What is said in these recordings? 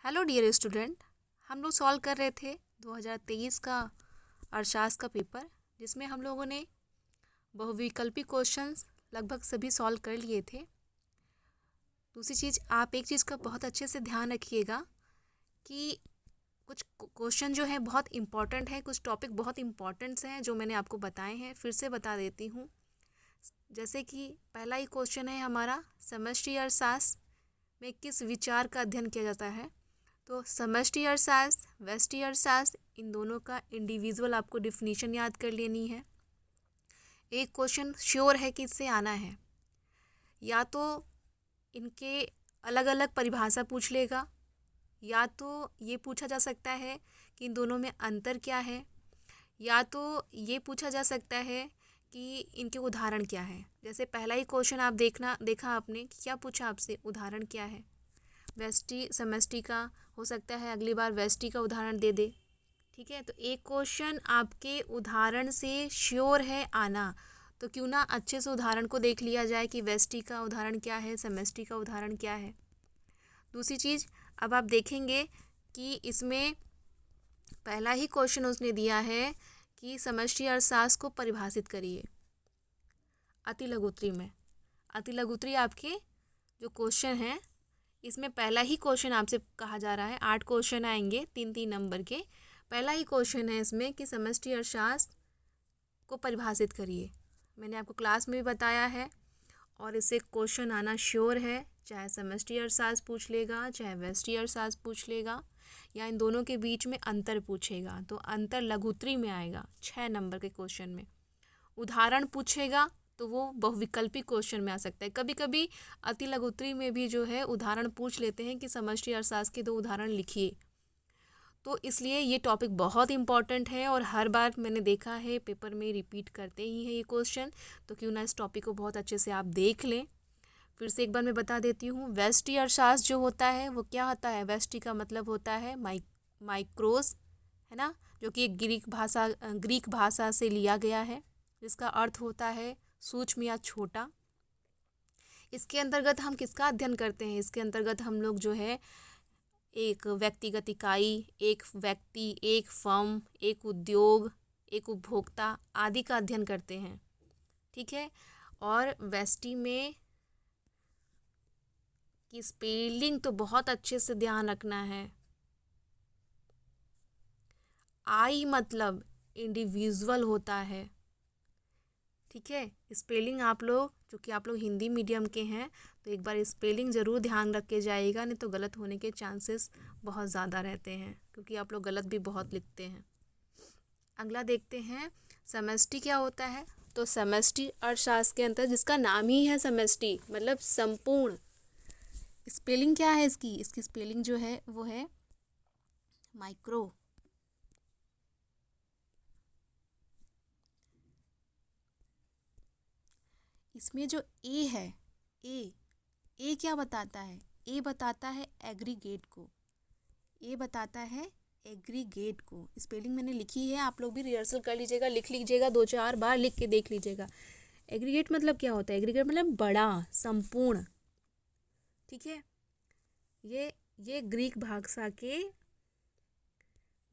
Hello dear student. हम लोग solve कर रहे थे 2023 का अर्थशास्त्र का पेपर, जिसमें हम लोगों ने बहुविकल्पी क्वेश्चंस लगभग सभी सॉल्व कर लिए थे। दूसरी चीज़, आप एक चीज़ का बहुत अच्छे से ध्यान रखिएगा कि कुछ क्वेश्चन जो है बहुत इम्पॉर्टेंट है, कुछ टॉपिक बहुत इम्पॉर्टेंट्स हैं जो मैंने आपको बताए हैं। फिर से बता देती हूँ। जैसे कि पहला ही क्वेश्चन है हमारा, समष्टि अर्थशास्त्र में किस विचार का अध्ययन किया जाता है। तो समष्टि अर्थशास्त्र, व्यष्टि अर्थशास्त्र, इन दोनों का इंडिविजुअल आपको डिफिनीशन याद कर लेनी है। एक क्वेश्चन श्योर है कि इससे आना है, या तो इनके अलग अलग परिभाषा पूछ लेगा, या तो ये पूछा जा सकता है कि इन दोनों में अंतर क्या है, या तो ये पूछा जा सकता है कि इनके उदाहरण क्या है। जैसे पहला ही क्वेश्चन आप देखा आपने कि क्या पूछा आपसे, उदाहरण क्या है। व्यष्टि समष्टि का हो सकता है अगली बार व्यष्टि का उदाहरण दे दे। ठीक है, तो एक क्वेश्चन आपके उदाहरण से श्योर है आना, तो क्यों ना अच्छे से उदाहरण को देख लिया जाए कि व्यष्टि का उदाहरण क्या है, समष्टि का उदाहरण क्या है। दूसरी चीज़, अब आप देखेंगे कि इसमें पहला ही क्वेश्चन उसने दिया है कि समष्टि अर्थशास्त्र को परिभाषित करिए अति लघुत्री में। अति लघुत्री आपके जो क्वेश्चन है, इसमें पहला ही क्वेश्चन आपसे कहा जा रहा है। 8 क्वेश्चन आएंगे 3-3 नंबर के। पहला ही क्वेश्चन है इसमें कि समष्टि अर्थशास्त्र को परिभाषित करिए। मैंने आपको क्लास में भी बताया है, और इससे क्वेश्चन आना श्योर है, चाहे समष्टि अर्थशास्त्र पूछ लेगा, चाहे व्यष्टि अर्थशास्त्र पूछ लेगा, या इन दोनों के बीच में अंतर पूछेगा तो अंतर लघुत्री में आएगा 6 नंबर के क्वेश्चन में। उदाहरण पूछेगा तो वो बहुविकल्पी क्वेश्चन में आ सकता है। कभी कभी अति लघुत्री में भी जो है उदाहरण पूछ लेते हैं कि समष्टि अर्थशास्त्र के 2 उदाहरण लिखिए। तो इसलिए ये टॉपिक बहुत इम्पॉर्टेंट है, और हर बार मैंने देखा है पेपर में रिपीट करते ही हैं ये क्वेश्चन। तो क्यों ना इस टॉपिक को बहुत अच्छे से आप देख लें। फिर से एक बार मैं बता देती हूँ, व्यष्टि अर्थशास्त्र जो होता है वो क्या होता है। व्यष्टि का मतलब होता है माइक्रोस, है ना, जो कि एक ग्रीक भाषा से लिया गया है, जिसका अर्थ होता है सूक्ष्म या छोटा। इसके अंतर्गत हम किसका अध्ययन करते हैं, इसके अंतर्गत हम लोग जो है एक व्यक्तिगत इकाई, एक व्यक्ति, एक फर्म, एक उद्योग, एक उपभोक्ता आदि का अध्ययन करते हैं। ठीक है, और व्यष्टि में की स्पेलिंग तो बहुत अच्छे से ध्यान रखना है। आई मतलब इंडिविजुअल होता है। ठीक है, स्पेलिंग आप लोग, क्योंकि आप लोग हिंदी मीडियम के हैं, तो एक बार स्पेलिंग ज़रूर ध्यान रख के जाइएगा, नहीं तो गलत होने के चांसेस बहुत ज़्यादा रहते हैं, क्योंकि आप लोग गलत भी बहुत लिखते हैं। अगला देखते हैं, समष्टि क्या होता है। तो समष्टि अर्थशास्त्र के अंतर्गत, जिसका नाम ही है समष्टि मतलब संपूर्ण, स्पेलिंग क्या है इसकी स्पेलिंग जो है वो है माइक्रो। इसमें जो ए है, ए क्या बताता है, ए बताता है एग्रीगेट को, ए बताता है एग्रीगेट को। स्पेलिंग मैंने लिखी है, आप लोग भी रिहर्सल कर लीजिएगा, लिख लीजिएगा, 2-4 बार लिख के देख लीजिएगा। एग्रीगेट मतलब क्या होता है, एग्रीगेट मतलब बड़ा, संपूर्ण। ठीक है, ये ग्रीक भाषा के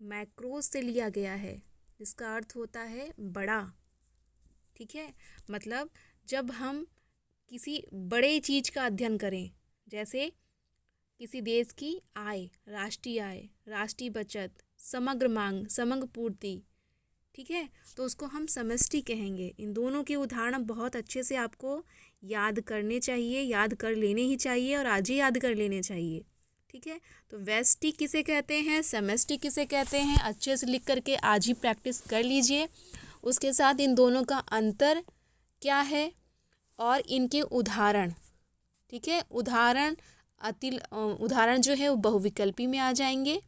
मैक्रोस से लिया गया है, जिसका अर्थ होता है बड़ा। ठीक है, मतलब जब हम किसी बड़े चीज़ का अध्ययन करें, जैसे किसी देश की आय, राष्ट्रीय बचत, समग्र मांग, समग्र पूर्ति, ठीक है, तो उसको हम समष्टि कहेंगे। इन दोनों के उदाहरण बहुत अच्छे से आपको याद करने चाहिए, याद कर लेने ही चाहिए, और आज ही याद कर लेने चाहिए। ठीक है, तो व्यष्टि किसे कहते हैं, समष्टि किसे कहते हैं, अच्छे से लिख करके आज ही प्रैक्टिस कर लीजिए। उसके साथ इन दोनों का अंतर क्या है और इनके उदाहरण। ठीक है, उदाहरण जो है वो बहुविकल्पी में आ जाएंगे।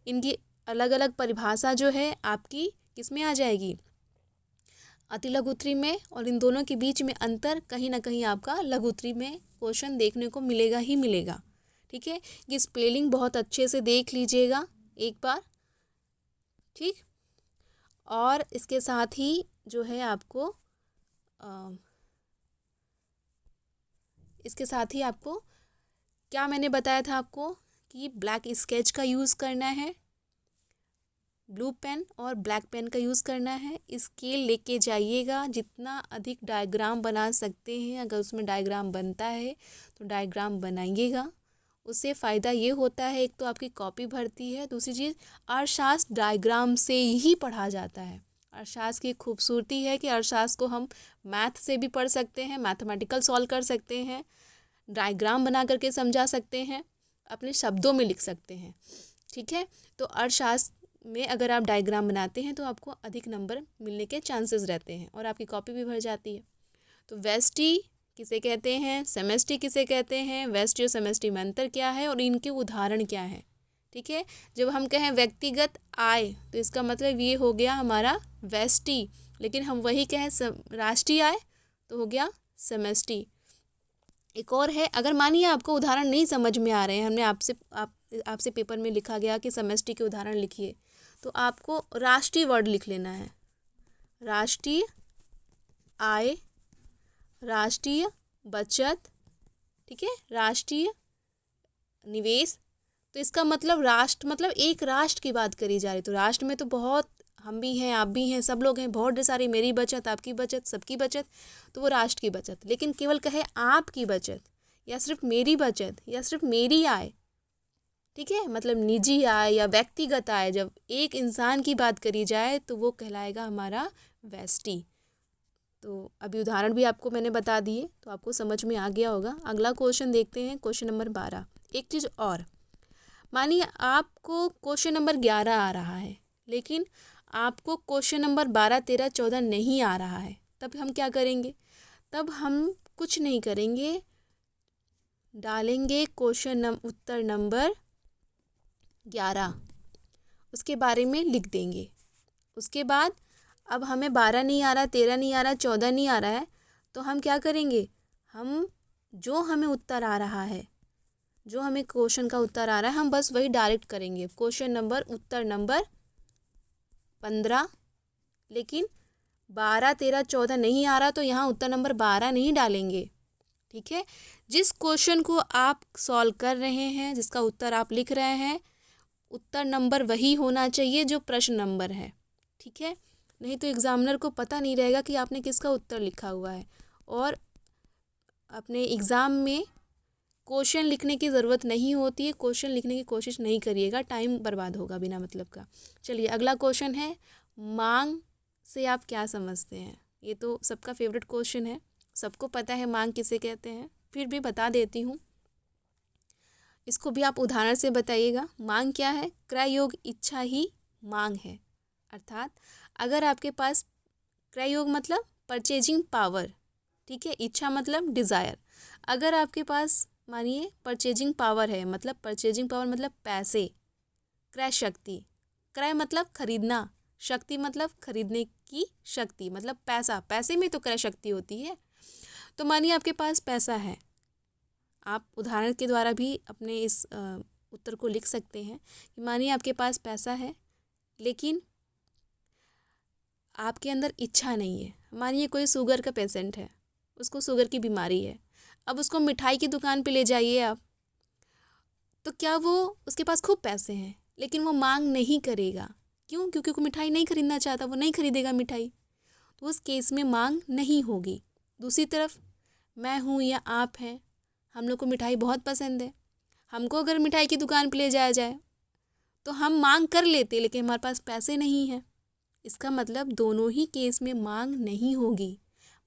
इनकी अलग अलग परिभाषा जो है आपकी किस में आ जाएगी, अति लघुत्री में, और इन दोनों के बीच में अंतर कहीं ना कहीं आपका लघुत्री में क्वेश्चन देखने को मिलेगा ही मिलेगा। ठीक है, ये स्पेलिंग बहुत अच्छे से देख लीजिएगा एक बार। ठीक, और इसके साथ ही जो है आपको इसके साथ ही आपको क्या मैंने बताया था आपको कि ब्लैक स्केच का यूज़ करना है, ब्लू पेन और ब्लैक पेन का यूज़ करना है। स्केल लेके जाइएगा, जितना अधिक डायग्राम बना सकते हैं, अगर उसमें डायग्राम बनता है तो डायग्राम बनाइएगा। उससे फ़ायदा ये होता है, एक तो आपकी कॉपी भरती है, दूसरी चीज़ अर्थशास्त्र डायग्राम से ही पढ़ा जाता है। अर्थशास्त्र की खूबसूरती है कि अर्थशास्त्र को हम मैथ से भी पढ़ सकते हैं, मैथमेटिकल सॉल्व कर सकते हैं, डायग्राम बना करके समझा सकते हैं, अपने शब्दों में लिख सकते हैं। ठीक है, तो अर्थशास्त्र में अगर आप डायग्राम बनाते हैं तो आपको अधिक नंबर मिलने के चांसेस रहते हैं और आपकी कॉपी भी भर जाती है। तो वेस्टी किसे कहते हैं, सेमेस्टी किसे कहते हैं, वेस्टी और सेमेस्टी में अंतर क्या है और इनके उदाहरण क्या है। ठीक है, जब हम कहें व्यक्तिगत आय तो इसका मतलब ये हो गया हमारा वेस्टी, लेकिन हम वही कहें राष्ट्रीय आय तो हो गया सेमेस्टी। एक और है, अगर मानिए आपको उदाहरण नहीं समझ में आ रहे हैं, हमने आपसे पेपर में लिखा गया कि सेमेस्टी के उदाहरण लिखिए, तो आपको राष्ट्रीय वर्ड लिख लेना है, राष्ट्रीय आय, राष्ट्रीय बचत, ठीक है, राष्ट्रीय निवेश। तो इसका मतलब राष्ट्र मतलब एक राष्ट्र की बात करी जा रही, तो राष्ट्र में तो बहुत हम भी हैं, आप भी हैं, सब लोग हैं, बहुत सारी, मेरी बचत, आपकी बचत, सबकी बचत, तो वो राष्ट्र की बचत। लेकिन केवल कहे आपकी बचत या सिर्फ मेरी बचत या सिर्फ मेरी आय, ठीक है, मतलब निजी आय या व्यक्तिगत आय, जब एक इंसान की बात करी जाए तो वो कहलाएगा हमारा वेस्टी। तो अभी उदाहरण भी आपको मैंने बता दिए, तो आपको समझ में आ गया होगा। अगला क्वेश्चन देखते हैं, क्वेश्चन नंबर 12। एक चीज़ और, मानिए आपको क्वेश्चन नंबर 11 आ रहा है, लेकिन आपको क्वेश्चन नंबर 12, 13, 14 नहीं आ रहा है, तब हम क्या करेंगे? तब हम कुछ नहीं करेंगे, डालेंगे उत्तर नंबर 11, उसके बारे में लिख देंगे। उसके बाद अब हमें 12 नहीं आ रहा, 13 नहीं आ रहा, 14 नहीं आ रहा है, तो हम क्या करेंगे? हम जो हमें उत्तर आ रहा है, जो हमें क्वेश्चन का उत्तर आ रहा है, हम बस वही डायरेक्ट करेंगे, क्वेश्चन नंबर उत्तर नंबर 15। लेकिन 12, 13, 14 नहीं आ रहा तो यहाँ उत्तर नंबर 12 नहीं डालेंगे। ठीक है, जिस क्वेश्चन को आप सॉल्व कर रहे हैं, जिसका उत्तर आप लिख रहे हैं, उत्तर नंबर वही होना चाहिए जो प्रश्न नंबर है। ठीक है, नहीं तो एग्जामिनर को पता नहीं रहेगा कि आपने किसका उत्तर लिखा हुआ है, और अपने एग्ज़ाम में क्वेश्चन लिखने की ज़रूरत नहीं होती है, क्वेश्चन लिखने की कोशिश नहीं करिएगा, टाइम बर्बाद होगा बिना मतलब का। चलिए अगला क्वेश्चन है, मांग से आप क्या समझते हैं? ये तो सबका फेवरेट क्वेश्चन है, सबको पता है मांग किसे कहते हैं, फिर भी बता देती हूँ, इसको भी आप उदाहरण से बताइएगा। मांग क्या है? क्रय योग इच्छा ही मांग है। अर्थात अगर आपके पास क्रय योग मतलब परचेजिंग पावर, ठीक है, इच्छा मतलब डिज़ायर। अगर आपके पास मानिए परचेजिंग पावर है, मतलब परचेजिंग पावर मतलब पैसे, क्रय शक्ति, क्रय मतलब खरीदना, शक्ति मतलब खरीदने की शक्ति, मतलब पैसा, पैसे में तो क्रय शक्ति होती है। तो मानिए आपके पास पैसा है, आप उदाहरण के द्वारा भी अपने इस उत्तर को लिख सकते हैं कि मानिए आपके पास पैसा है, लेकिन आपके अंदर इच्छा नहीं है। मानिए कोई शुगर का पेशेंट है, उसको शुगर की बीमारी है, अब उसको मिठाई की दुकान पे ले जाइए आप, तो क्या वो, उसके पास खूब पैसे हैं लेकिन वो मांग नहीं करेगा, क्यों? क्योंकि वो मिठाई नहीं खरीदना चाहता, वो नहीं खरीदेगा मिठाई, तो उस केस में मांग नहीं होगी। दूसरी तरफ मैं हूँ या आप हैं, हम लोग को मिठाई बहुत पसंद है, हमको अगर मिठाई की दुकान पे ले जाया जाए तो हम मांग कर लेते, लेकिन हमारे पास पैसे नहीं हैं। इसका मतलब दोनों ही केस में मांग नहीं होगी।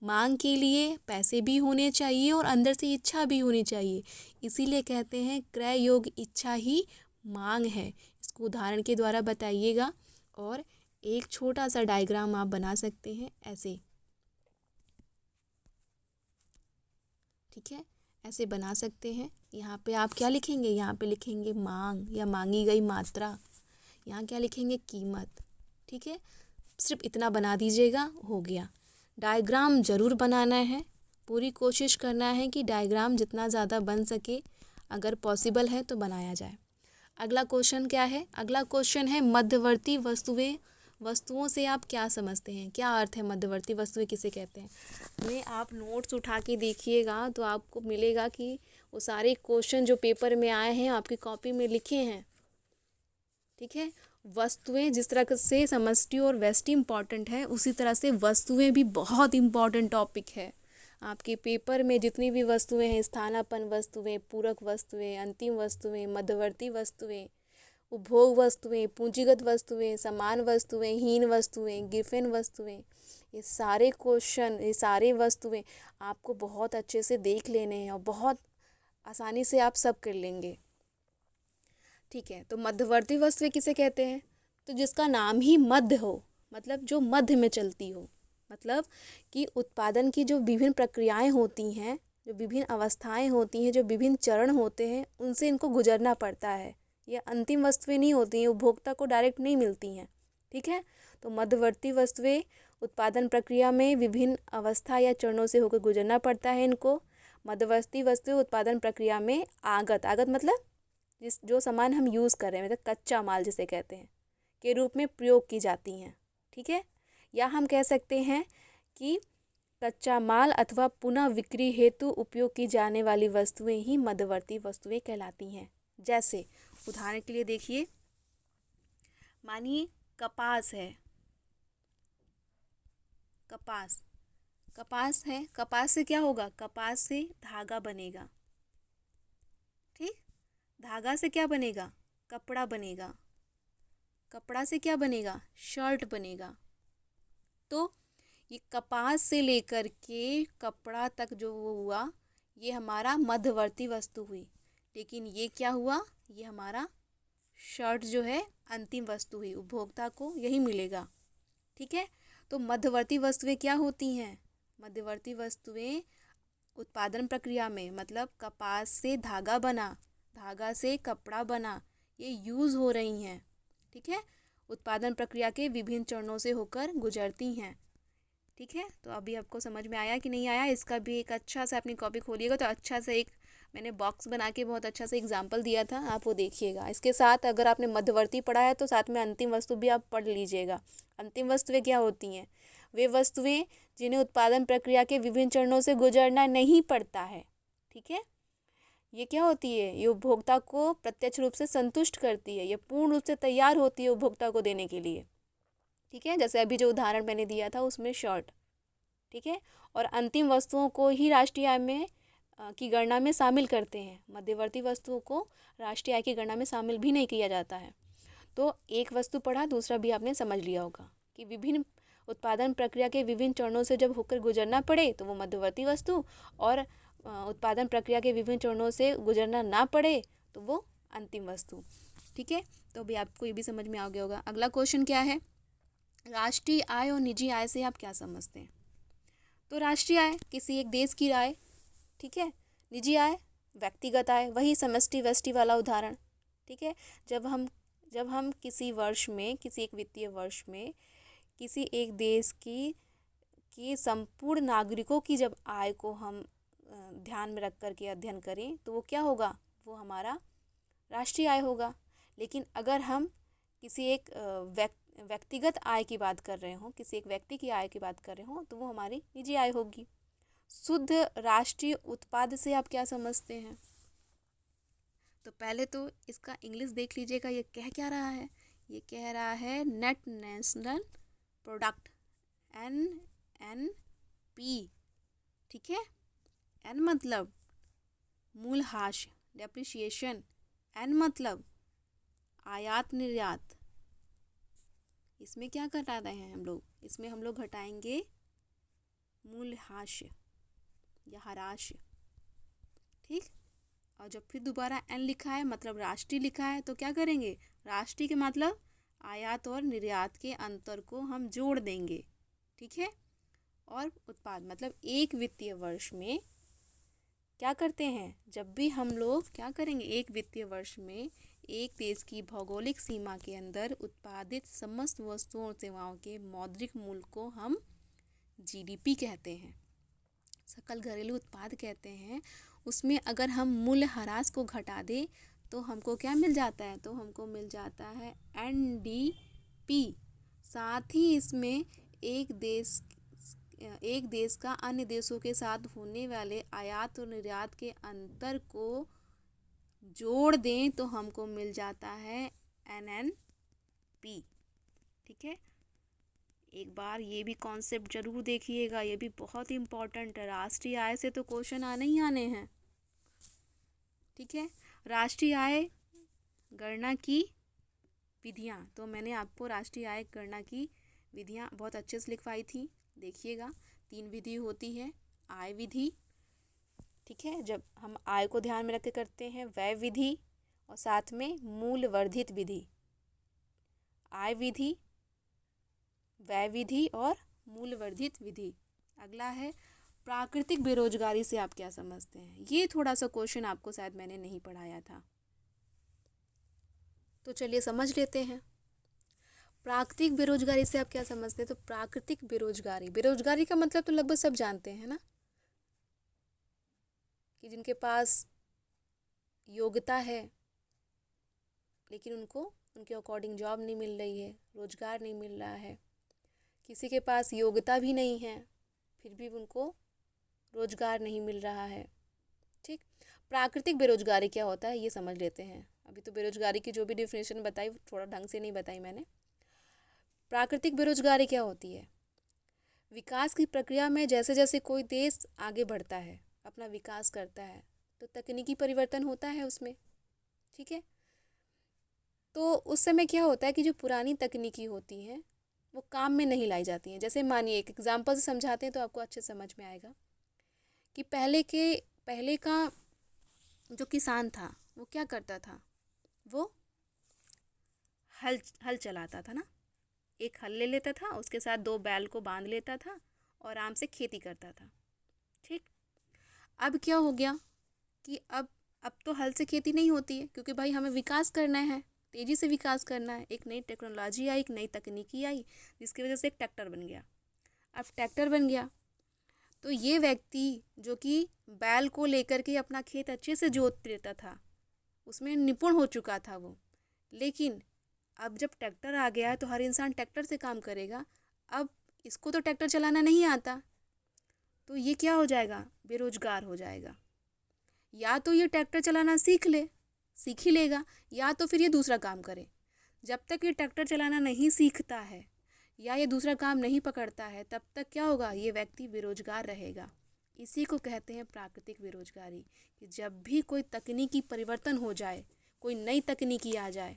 मांग के लिए पैसे भी होने चाहिए और अंदर से इच्छा भी होनी चाहिए, इसीलिए कहते हैं क्रय योग इच्छा ही मांग है। इसको उदाहरण के द्वारा बताइएगा, और एक छोटा सा डायग्राम आप बना सकते हैं ऐसे, ठीक है, ऐसे बना सकते हैं। यहाँ पे आप क्या लिखेंगे? यहाँ पे लिखेंगे मांग या मांगी गई मात्रा, यहाँ क्या लिखेंगे? कीमत। ठीक है, सिर्फ इतना बना दीजिएगा, हो गया। डायग्राम ज़रूर बनाना है, पूरी कोशिश करना है कि डायग्राम जितना ज़्यादा बन सके, अगर पॉसिबल है तो बनाया जाए। अगला क्वेश्चन क्या है? अगला क्वेश्चन है मध्यवर्ती वस्तुओं से आप क्या समझते हैं? क्या अर्थ है मध्यवर्ती वस्तुएं किसे कहते हैं? में आप नोट्स उठा के देखिएगा तो आपको मिलेगा कि वो सारे क्वेश्चन जो पेपर में आए हैं आपकी कॉपी में लिखे हैं। ठीक है, वस्तुएं जिस तरह से समष्टि और व्यष्टि इम्पॉर्टेंट है, उसी तरह से वस्तुएं भी बहुत इम्पॉर्टेंट टॉपिक है। आपके पेपर में जितनी भी वस्तुएं हैं, स्थानापन्न वस्तुएं, पूरक वस्तुएं, अंतिम वस्तुएं, मध्यवर्ती वस्तुएं, उपभोग वस्तुएं, पूंजीगत वस्तुएं, समान वस्तुएं, हीन वस्तुएं, गिफन वस्तुएं, ये सारे क्वेश्चन, ये सारे वस्तुएं आपको बहुत अच्छे से देख लेने हैं और बहुत आसानी से आप सब कर लेंगे। ठीक है, तो मध्यवर्ती वस्तुएं किसे कहते हैं? तो जिसका नाम ही मध्य हो, मतलब जो मध्य में चलती हो, मतलब कि उत्पादन की जो विभिन्न प्रक्रियाएं होती हैं, जो विभिन्न अवस्थाएं होती हैं, जो विभिन्न चरण होते हैं, उनसे इनको गुजरना पड़ता है। ये अंतिम वस्तुएं नहीं होती हैं, उपभोक्ता को डायरेक्ट नहीं मिलती हैं। ठीक है, तो मध्यवर्ती वस्तुएं उत्पादन प्रक्रिया में विभिन्न अवस्था या चरणों से होकर गुजरना पड़ता है इनको। मध्यवर्ती वस्तुएं उत्पादन प्रक्रिया में आगत मतलब जो सामान हम यूज़ कर रहे हैं, मतलब कच्चा माल जिसे कहते हैं, के रूप में प्रयोग की जाती हैं। ठीक है, या हम कह सकते हैं कि कच्चा माल अथवा पुनः विक्री हेतु उपयोग की जाने वाली वस्तुएं ही मध्यवर्ती वस्तुएं कहलाती हैं। जैसे उदाहरण के लिए देखिए, मानिए कपास है, कपास है, कपास से क्या होगा? कपास से धागा बनेगा। ठीक, धागा से क्या बनेगा? कपड़ा बनेगा। कपड़ा से क्या बनेगा? शर्ट बनेगा। तो ये कपास से लेकर के कपड़ा तक जो वो हुआ, ये हमारा मध्यवर्ती वस्तु हुई। लेकिन ये क्या हुआ? ये हमारा शर्ट जो है अंतिम वस्तु हुई, उपभोक्ता को यही मिलेगा। ठीक है, तो मध्यवर्ती वस्तुएं क्या होती हैं? मध्यवर्ती वस्तुएं उत्पादन प्रक्रिया में, मतलब कपास से धागा बना, धागा से कपड़ा बना, ये यूज़ हो रही हैं। ठीक है, उत्पादन प्रक्रिया के विभिन्न चरणों से होकर गुजरती हैं। ठीक है, तो अभी आपको समझ में आया कि नहीं आया? इसका भी एक अच्छा सा अपनी कॉपी खोलिएगा तो अच्छा सा एक मैंने बॉक्स बना के बहुत अच्छा सा एग्जाम्पल दिया था, आप वो देखिएगा। इसके साथ अगर आपने मध्यवर्ती पढ़ा है तो साथ में अंतिम वस्तु भी आप पढ़ लीजिएगा। अंतिम वस्तुएं क्या होती हैं? वे वस्तुएं जिन्हें उत्पादन प्रक्रिया के विभिन्न चरणों से गुजरना नहीं पड़ता है। ठीक है, ये क्या होती है? ये उपभोक्ता को प्रत्यक्ष रूप से संतुष्ट करती है, ये पूर्ण रूप से तैयार होती है उपभोक्ता को देने के लिए। ठीक है, जैसे अभी जो उदाहरण मैंने दिया था उसमें शर्ट। ठीक है, और अंतिम वस्तुओं को ही राष्ट्रीय आय में की गणना में शामिल करते हैं। मध्यवर्ती वस्तुओं को राष्ट्रीय आय की गणना में शामिल भी नहीं किया जाता है। तो एक वस्तु पढ़ा, दूसरा भी आपने समझ लिया होगा कि विभिन्न उत्पादन प्रक्रिया के विभिन्न चरणों से जब होकर गुजरना पड़े तो वो मध्यवर्ती वस्तु, और उत्पादन प्रक्रिया के विभिन्न चरणों से गुजरना ना पड़े तो वो अंतिम वस्तु। ठीक है, तो अभी आपको ये भी समझ में आ गया होगा। अगला क्वेश्चन क्या है? राष्ट्रीय आय और निजी आय से आप क्या समझते हैं? तो राष्ट्रीय आय किसी एक देश की आय, ठीक है, निजी आय व्यक्तिगत आय, वही समष्टि व्यष्टि वाला उदाहरण। ठीक है, जब हम किसी वर्ष में, किसी एक वित्तीय वर्ष में किसी एक देश की संपूर्ण नागरिकों की जब आय को हम ध्यान में रख कर के अध्ययन करें तो वो क्या होगा? वो हमारा राष्ट्रीय आय होगा। लेकिन अगर हम किसी एक व्यक्तिगत आय की बात कर रहे हों, किसी एक व्यक्ति की आय की बात कर रहे हों, तो वो हमारी निजी आय होगी। शुद्ध राष्ट्रीय उत्पाद से आप क्या समझते हैं? तो पहले तो इसका इंग्लिश देख लीजिएगा, ये कह क्या रहा है? ये कह रहा है नेट नेशनल प्रोडक्ट, NNP। ठीक है, N मतलब मूल्यह्रास, डेप्रिसिएशन, N मतलब आयात निर्यात। इसमें क्या घटा रहे हैं हम लोग? इसमें हम लोग घटाएंगे मूल्यह्रास या ह्रास। ठीक, और जब फिर दोबारा N लिखा है मतलब राष्ट्रीय लिखा है तो क्या करेंगे? राष्ट्रीय के मतलब आयात और निर्यात के अंतर को हम जोड़ देंगे। ठीक है, और उत्पाद मतलब एक वित्तीय वर्ष में क्या करते हैं? जब भी हम लोग क्या करेंगे, एक वित्तीय वर्ष में एक देश की भौगोलिक सीमा के अंदर उत्पादित समस्त वस्तुओं और सेवाओं के मौद्रिक मूल्य को हम GDP कहते हैं, सकल घरेलू उत्पाद कहते हैं। उसमें अगर हम मूल्यह्रास को घटा दें तो हमको क्या मिल जाता है? तो हमको मिल जाता है NDP। साथ ही इसमें एक देश एक देश का अन्य देशों के साथ होने वाले आयात और निर्यात के अंतर को जोड़ दें तो हमको मिल जाता है NNP। ठीक है, एक बार ये भी कॉन्सेप्ट जरूर देखिएगा, ये भी बहुत इम्पोर्टेंट है। राष्ट्रीय आय से तो क्वेश्चन आने ही आने हैं। ठीक है, राष्ट्रीय आय गणना की विधियाँ, तो मैंने आपको राष्ट्रीय आय गणना की विधियाँ बहुत अच्छे से लिखवाई थी। देखिएगा, 3 विधि होती है। आय विधि, ठीक है, जब हम आय को ध्यान में रख के करते हैं। व्यय विधि और साथ में मूल्य वर्धित विधि। आय विधि, व्यय विधि और मूल्य वर्धित विधि। अगला है प्राकृतिक बेरोजगारी से आप क्या समझते हैं। ये थोड़ा सा क्वेश्चन आपको शायद मैंने नहीं पढ़ाया था, तो चलिए समझ लेते हैं। प्राकृतिक बेरोजगारी से आप क्या समझते हैं। तो प्राकृतिक बेरोजगारी, बेरोजगारी का मतलब तो लगभग सब जानते हैं ना, कि जिनके पास योग्यता है लेकिन उनको उनके अकॉर्डिंग जॉब नहीं मिल रही है, रोजगार नहीं मिल रहा है। किसी के पास योग्यता भी नहीं है फिर भी उनको रोजगार नहीं मिल रहा है। ठीक, प्राकृतिक बेरोजगारी क्या होता है ये समझ लेते हैं। अभी तो बेरोजगारी की जो भी डिफिनेशन बताई थोड़ा ढंग से नहीं बताई मैंने। प्राकृतिक बेरोजगारी क्या होती है। विकास की प्रक्रिया में जैसे जैसे कोई देश आगे बढ़ता है, अपना विकास करता है, तो तकनीकी परिवर्तन होता है उसमें। ठीक है, तो उस समय क्या होता है कि जो पुरानी तकनीकी होती हैं वो काम में नहीं लाई जाती हैं। जैसे मानिए एक एग्जांपल से समझाते हैं तो आपको अच्छे समझ में आएगा कि पहले का जो किसान था वो क्या करता था, वो हल चलाता था ना, एक हल ले लेता था, उसके साथ 2 बैल को बांध लेता था और आराम से खेती करता था। ठीक, अब क्या हो गया कि अब तो हल से खेती नहीं होती है, क्योंकि भाई हमें विकास करना है, तेज़ी से विकास करना है। एक नई टेक्नोलॉजी आई, एक नई तकनीकी आई, जिसकी वजह से एक ट्रैक्टर बन गया। अब ट्रैक्टर बन गया तो ये व्यक्ति जो कि बैल को लेकर के अपना खेत अच्छे से जोत लेता था, उसमें निपुण हो चुका था वो, लेकिन अब जब ट्रैक्टर आ गया है तो हर इंसान ट्रैक्टर से काम करेगा। अब इसको तो ट्रैक्टर चलाना नहीं आता, तो ये क्या हो जाएगा, बेरोजगार हो जाएगा। या तो ये ट्रैक्टर चलाना सीख ही लेगा, या तो फिर ये दूसरा काम करे। जब तक ये ट्रैक्टर चलाना नहीं सीखता है या ये दूसरा काम नहीं पकड़ता है, तब तक क्या होगा, ये व्यक्ति बेरोजगार रहेगा। इसी को कहते हैं प्राकृतिक बेरोजगारी, कि जब भी कोई तकनीकी परिवर्तन हो जाए, कोई नई तकनीकी आ जाए,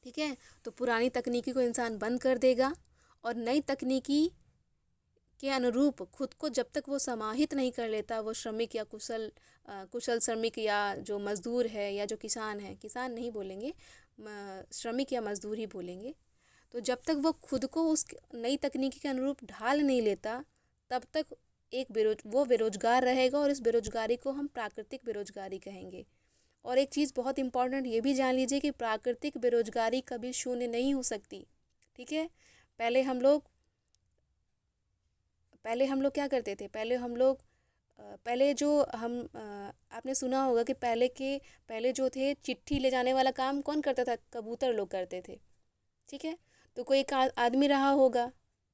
ठीक है, तो पुरानी तकनीकी को इंसान बंद कर देगा और नई तकनीकी के अनुरूप खुद को जब तक वो समाहित नहीं कर लेता, वो श्रमिक या कुशल श्रमिक या जो मजदूर है या जो किसान है, किसान नहीं बोलेंगे, श्रमिक या मजदूर ही बोलेंगे, तो जब तक वो खुद को उस नई तकनीकी के अनुरूप ढाल नहीं लेता, तब तक वो बेरोजगार रहेगा और इस बेरोजगारी को हम प्राकृतिक बेरोजगारी कहेंगे। और एक चीज़ बहुत इम्पॉर्टेंट ये भी जान लीजिए कि प्राकृतिक बेरोजगारी कभी शून्य नहीं हो सकती। ठीक है, पहले हम लोग क्या करते थे, पहले जो हम आपने सुना होगा कि पहले जो थे चिट्ठी ले जाने वाला काम कौन करता था, कबूतर लोग करते थे। ठीक है, तो कोई एक आदमी रहा होगा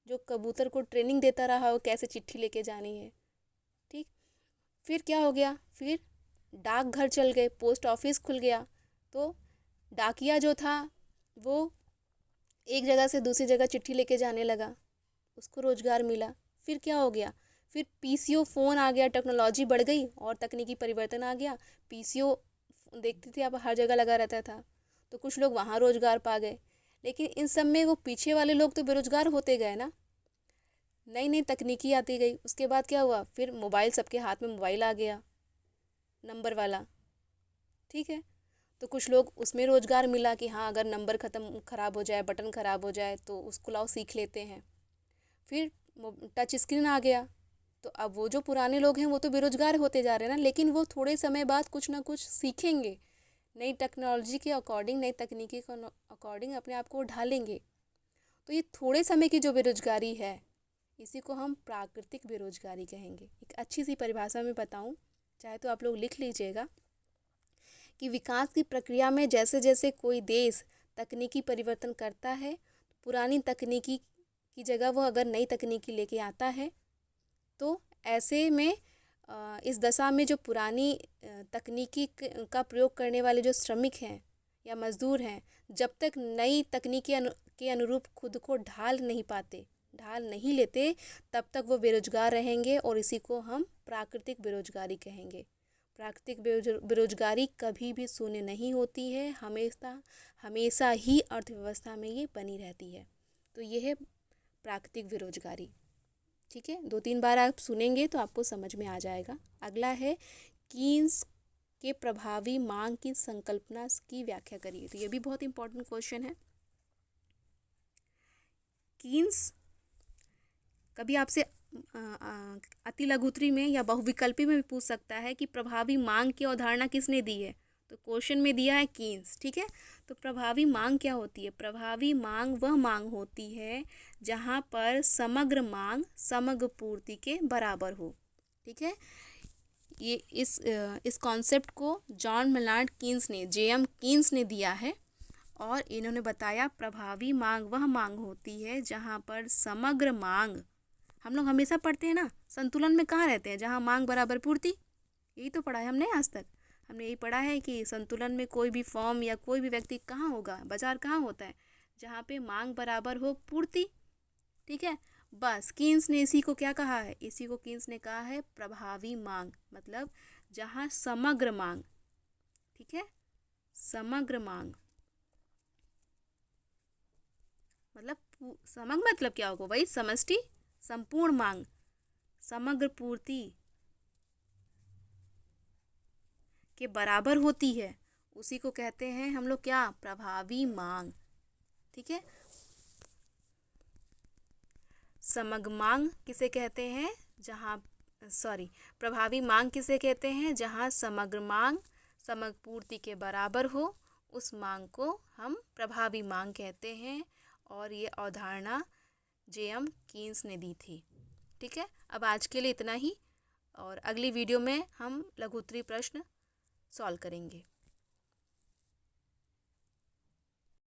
जो कबूतर को ट्रेनिंग देता रहा हो कैसे चिट्ठी लेके जानी है। ठीक, फिर क्या हो गया, फिर डाकघर चल गए, पोस्ट ऑफिस खुल गया, तो डाकिया जो था वो एक जगह से दूसरी जगह चिट्ठी लेके जाने लगा, उसको रोजगार मिला। फिर क्या हो गया, फिर पीसीओ फ़ोन आ गया, टेक्नोलॉजी बढ़ गई और तकनीकी परिवर्तन आ गया। पीसीओ देखते थे आप, हर जगह लगा रहता था, तो कुछ लोग वहाँ रोजगार पा गए। लेकिन इन सब में वो पीछे वाले लोग तो बेरोजगार होते गए ना, नई नई तकनीकी आती गई। उसके बाद क्या हुआ, फिर मोबाइल, सबके हाथ में मोबाइल आ गया नंबर वाला। ठीक है, तो कुछ लोग उसमें रोजगार मिला कि हाँ अगर नंबर ख़राब हो जाए, बटन ख़राब हो जाए तो उसको लाओ सीख लेते हैं। फिर टच स्क्रीन आ गया, तो अब वो जो पुराने लोग हैं वो तो बेरोजगार होते जा रहे हैं ना, लेकिन वो थोड़े समय बाद कुछ ना कुछ सीखेंगे, नई टेक्नोलॉजी के अकॉर्डिंग, नई तकनीकी के अकॉर्डिंग अपने आप को ढालेंगे। तो ये थोड़े समय की जो बेरोजगारी है, इसी को हम प्राकृतिक बेरोजगारी कहेंगे। एक अच्छी सी परिभाषा में बताऊं, चाहे तो आप लोग लिख लीजिएगा, कि विकास की प्रक्रिया में जैसे जैसे कोई देश तकनीकी परिवर्तन करता है, पुरानी तकनीकी की जगह वो अगर नई तकनीकी लेके आता है तो ऐसे में इस दशा में जो पुरानी तकनीकी का प्रयोग करने वाले जो श्रमिक हैं या मजदूर हैं, जब तक नई तकनीक के अनुरूप खुद को ढाल नहीं लेते, तब तक वो बेरोजगार रहेंगे और इसी को हम प्राकृतिक बेरोजगारी कहेंगे। प्राकृतिक बेरोजगारी कभी भी शून्य नहीं होती है, हमेशा ही अर्थव्यवस्था में ये बनी रहती है। तो ये है प्राकृतिक बेरोजगारी। ठीक है, 2-3 बार आप सुनेंगे तो आपको समझ में आ जाएगा। अगला है कीन्स के प्रभावी मांग की संकल्पना की व्याख्या करिए। तो ये भी बहुत इंपॉर्टेंट क्वेश्चन है। कीन्स कभी आपसे अति लघुत्री में या बहुविकल्पी में भी पूछ सकता है कि प्रभावी मांग की अवधारणा किसने दी है। तो क्वेश्चन में दिया है कीन्स। ठीक है, तो प्रभावी मांग क्या होती है? प्रभावी मांग वह मांग होती है जहां पर समग्र मांग समग्र पूर्ति के बराबर हो। ठीक है, ये इस कॉन्सेप्ट को जॉन मेनार्ड कीन्स ने J.M. कीन्स ने दिया है और इन्होंने बताया प्रभावी मांग वह मांग होती है जहां पर समग्र मांग, हम लोग हमेशा पढ़ते हैं ना, संतुलन में कहाँ रहते हैं? जहाँ मांग बराबर पूर्ति। यही तो पढ़ा है हमने आज तक। हमने यही पढ़ा है कि संतुलन में कोई भी फॉर्म या कोई भी व्यक्ति कहाँ होगा, बाजार कहाँ होता है? जहाँ पे मांग बराबर हो पूर्ति। ठीक है, बस कीन्स ने इसी को क्या कहा है? इसी को कीन्स ने कहा है प्रभावी मांग, मतलब जहाँ समग्र मांग। ठीक है, समग्र मांग मतलब समग्र मतलब क्या होगा? वही समष्टि, संपूर्ण मांग, समग्र पूर्ति के बराबर होती है, उसी को कहते हैं हम लोग क्या? प्रभावी मांग। ठीक है, समग्र मांग किसे कहते हैं? प्रभावी मांग किसे कहते हैं? जहाँ समग्र मांग समग्र पूर्ति के बराबर हो, उस मांग को हम प्रभावी मांग कहते हैं। और ये अवधारणा J.M. कीन्स ने दी थी। ठीक है, अब आज के लिए इतना ही और अगली वीडियो में हम लघुत्तरी प्रश्न सॉल्व करेंगे।